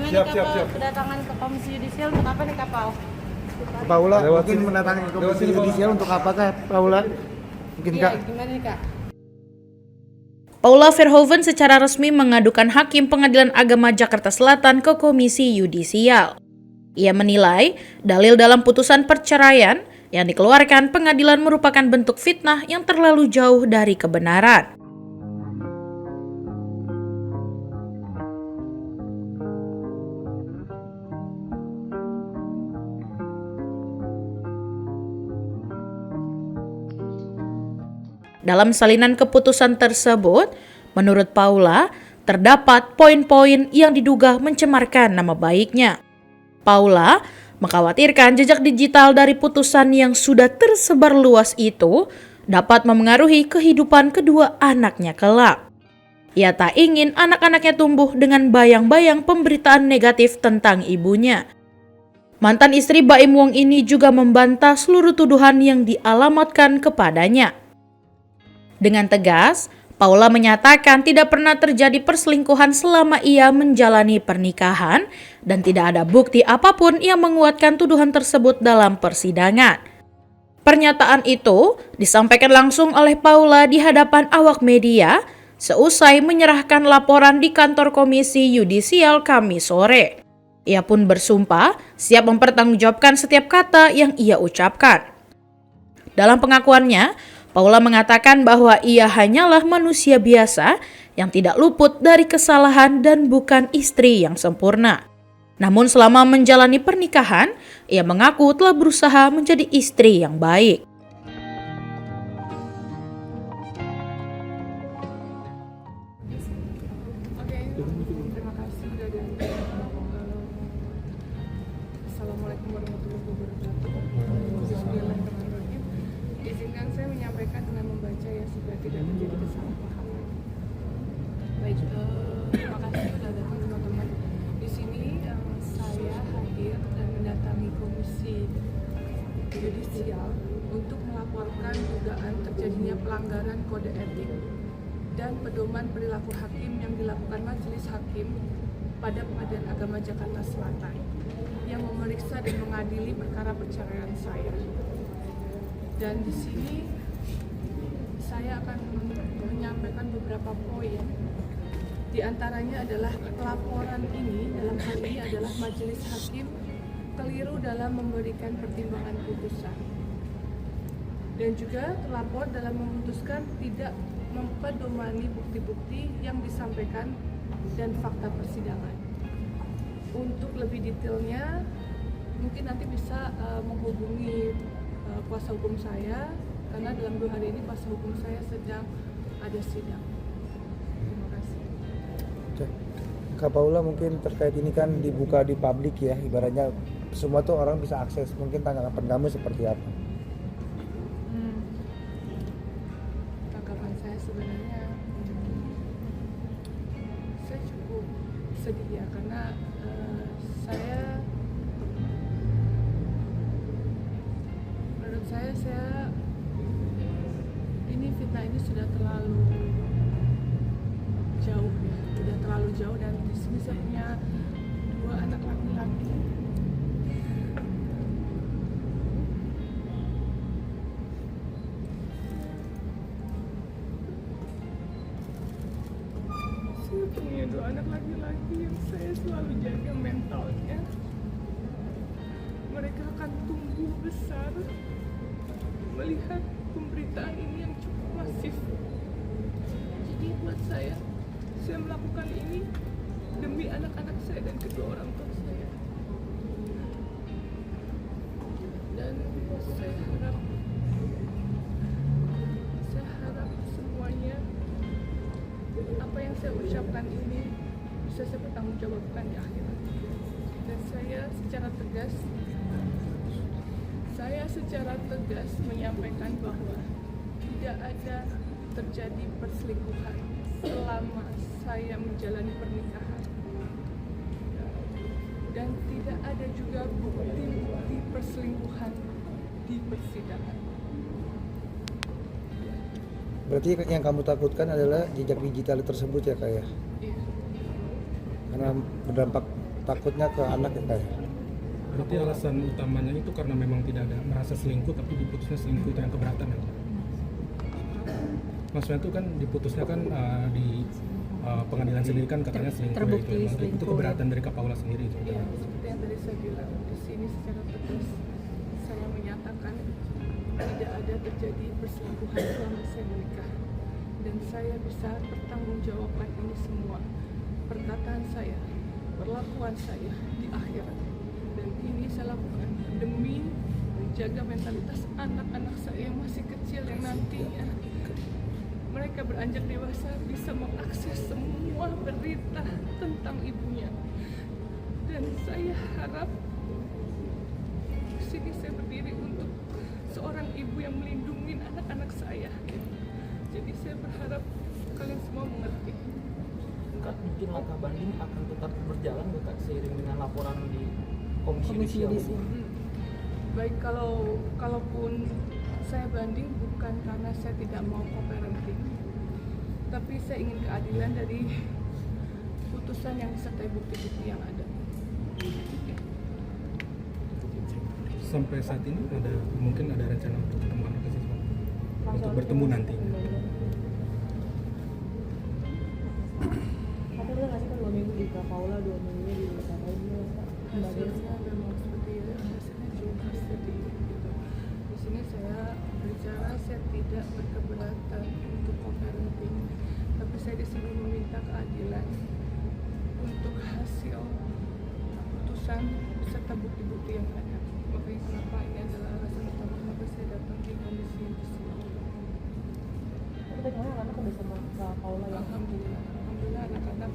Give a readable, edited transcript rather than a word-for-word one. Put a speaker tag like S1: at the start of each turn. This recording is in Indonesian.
S1: Gimana
S2: Siap,
S1: Kak
S2: siap,
S1: Pau
S2: siap.
S1: kedatangan ke Komisi Yudisial untuk apa nih Kak Pau?
S3: Paula
S2: Lewat
S3: mungkin
S2: sini.
S3: mendatangi
S2: Lewat
S3: Komisi
S2: sini, Paula.
S3: Yudisial untuk apakah Paula? Mungkin
S1: Iya,
S3: Kak.
S1: gimana nih Kak?
S4: Paula Verhoeven secara resmi mengadukan Hakim Pengadilan Agama Jakarta Selatan ke Komisi Yudisial. Ia menilai dalil dalam putusan perceraian yang dikeluarkan pengadilan merupakan bentuk fitnah yang terlalu jauh dari kebenaran. Dalam salinan keputusan tersebut, menurut Paula, terdapat poin-poin yang diduga mencemarkan nama baiknya. Paula mengkhawatirkan jejak digital dari putusan yang sudah tersebar luas itu dapat memengaruhi kehidupan kedua anaknya kelak. Ia tak ingin anak-anaknya tumbuh dengan bayang-bayang pemberitaan negatif tentang ibunya. Mantan istri Baim Wong ini juga membantah seluruh tuduhan yang dialamatkan kepadanya. Dengan tegas, Paula menyatakan tidak pernah terjadi perselingkuhan selama ia menjalani pernikahan dan tidak ada bukti apapun yang menguatkan tuduhan tersebut dalam persidangan. Pernyataan itu disampaikan langsung oleh Paula di hadapan awak media seusai menyerahkan laporan di kantor Komisi Yudisial Kamis sore. Ia pun bersumpah siap mempertanggungjawabkan setiap kata yang ia ucapkan. Dalam pengakuannya, Paula mengatakan bahwa ia hanyalah manusia biasa yang tidak luput dari kesalahan dan bukan istri yang sempurna. Namun selama menjalani pernikahan, ia mengaku telah berusaha menjadi istri yang baik.
S5: Oke, terima kasih sudah diundang. Assalamualaikum warahmatullahi wabarakatuh. Bismillahirrahmanirrahim. Izinkan saya menyampaikan dengan membaca ya supaya tidak menjadi kesalahpahaman. Baik, terima kasih sudah datang teman-teman. Di sini saya hadir dan mendatangi Komisi Yudisial untuk melaporkan dugaan terjadinya pelanggaran kode etik dan pedoman perilaku hakim yang dilakukan Majelis Hakim pada Pengadilan Agama Jakarta Selatan yang memeriksa dan mengadili perkara perceraian saya. Dan di sini saya akan menyampaikan beberapa poin. Di antaranya adalah laporan ini, dalam hal ini adalah Majelis Hakim keliru dalam memberikan pertimbangan putusan. Dan juga terlapor dalam memutuskan tidak mempedomani bukti-bukti yang disampaikan dan fakta persidangan. Untuk lebih detailnya, mungkin nanti bisa menghubungi kuasa hukum saya, karena dalam 2 hari ini kuasa hukum saya sedang ada sidang. Terima kasih.
S3: Kak Paula, mungkin terkait ini kan dibuka di publik ya, ibaratnya semua tuh orang bisa akses. Mungkin tanggapan kamu seperti apa?
S5: Tanggapan saya sebenarnya saya cukup sedih ya, karena menurut saya ini fitnah ini sudah terlalu jauh ya, sudah terlalu jauh. Dan di sini saya punya 2 anak laki-laki. Saya punya 2 anak laki-laki yang saya selalu jaga mentalnya. Mereka akan tumbuh besar melihat pemberitaan ini yang cukup masif. Jadi buat saya melakukan ini demi anak-anak saya dan kedua orang tua saya. Dan saya harap semuanya apa yang saya ucapkan ini bisa saya pertanggungjawabkan di akhirat. Dan saya secara tegas menyampaikan bahwa tidak ada terjadi perselingkuhan selama saya menjalani pernikahan, dan tidak ada juga bukti perselingkuhan di persidangan.
S3: Berarti yang kamu takutkan adalah jejak digital tersebut ya Kak ya?
S5: Iya.
S3: Karena berdampak takutnya ke anak ya kayak.
S2: Berarti alasan utamanya itu karena memang tidak ada merasa selingkuh tapi diputusnya selingkuh itu yang keberatan ya? Maksudnya itu kan diputusnya kan di pengadilan sendiri kan katanya selingkuh
S1: Terbukti
S2: ya, itu
S1: selingkuh.
S2: keberatan dari Kak Paula sendiri itu.
S5: Ya, seperti yang tadi saya bilang di sini secara tegas saya menyatakan tidak ada terjadi perselingkuhan selama saya menikah, dan saya bisa bertanggungjawabkan ini semua, perkataan saya, perlakuan saya di akhirat, dan ini saya lakukan demi menjaga mentalitas anak-anak saya yang masih kecil yang nantinya mereka beranjak dewasa bisa mengakses semua berita tentang ibunya. Dan saya harap di sini saya berdiri untuk seorang ibu yang melindungi anak-anak saya. Jadi saya berharap kalian semua mengerti.
S6: Kak, mungkin langkah banding akan tetap berjalan Kak seiring dengan laporan di Komisi Yudisial.
S5: Baik, kalaupun saya banding bukan karena saya tidak mau co-parenting, tapi saya ingin keadilan dari putusan yang disertai bukti-bukti yang ada.
S2: Sampai saat ini mungkin ada rencana untuk ketemu anak siswa untuk bertemu nanti.
S1: Tapi udah ngasih kan 2 minggu di Kak Paula, 2 minggunya di sana aja.
S5: Hasilnya memang seperti itu, hasilnya juga sedih gitu. Di sini saya bicara saya tidak berkeberatan untuk co-parenting, tapi saya di sini meminta keadilan untuk hasil putusan serta bukti-bukti yang ada. Makanya kenapa ini adalah alasan utama kenapa saya datang di Komisi Yudisial.
S1: Tapi tadi anak-anak udah sama Kak Paula ya?
S5: Alhamdulillah anak-anak